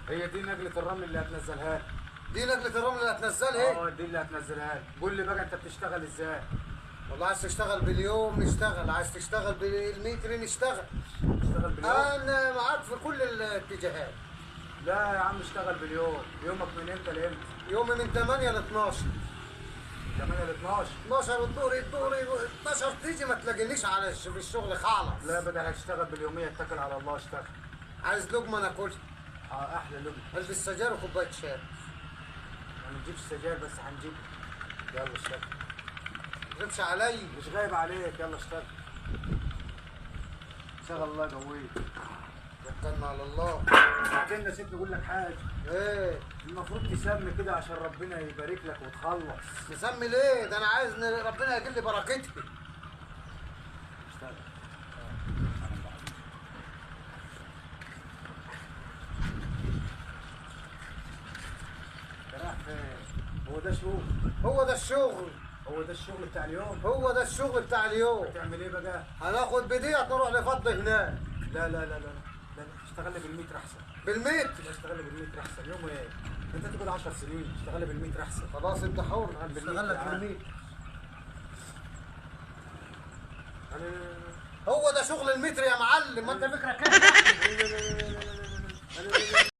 هي دي نقلة الرمل اللي هتنزلها لي. دي نقلة الرمل اللي هتنزلها؟ اه دي اللي هتنزلها لي. قول لي بقى انت بتشتغل ازاي؟ والله عايز تشتغل باليوم نشتغل، عايز تشتغل بالمتر نشتغل. تشتغل باليوم؟ انا معاك في كل الاتجاهات. لا يا عم اشتغل باليوم. يومك من امتى لامتى؟ يومي من 8 ل 12. 8 ل 12. 12 الظهر 12 تيجي ما تلاقينيش على في الشغل خالص. لا بدل هتشتغل باليومية اتكل على الله اشتغل. عايز لقمه ناكلها. اه احلى لقمة. البس سجاير وكوبايه شاي. ما نجيبش سجاير بس هنجيب. يلا اشتغل. ما تغيبش علي. مش غايب عليك، يلا اشتغل. شغل الله يقويك. توكلنا على الله. بعدين نسيت نقول لك حاجة. ايه؟ المفروض تسمي كده عشان ربنا يبارك لك وتخلص. نسمي ليه؟ ده انا عايز ربنا يجيب لي بركتي. اشتغل. راح فين؟ هو ده شغل. هو ده الشغل. هو ده الشغل بتاع اليوم. هو ده الشغل بتاع اليوم. هتعمل ايه بقى؟ هناخد بديت نروح لفض هناك. لا لا لا لا لا، اشتغل لي بالمتر احسن. بالمتر؟ اشتغل لي بالمتر احسن. يوم ايه؟ انت تقعد 10 سنين، اشتغل لي بالمتر احسن. خلاص انت حر. بالمتر اشتغل لك عادي. بالمتر. انا هو ده شغل المتر يا معلم، ما انت فكرك ايه؟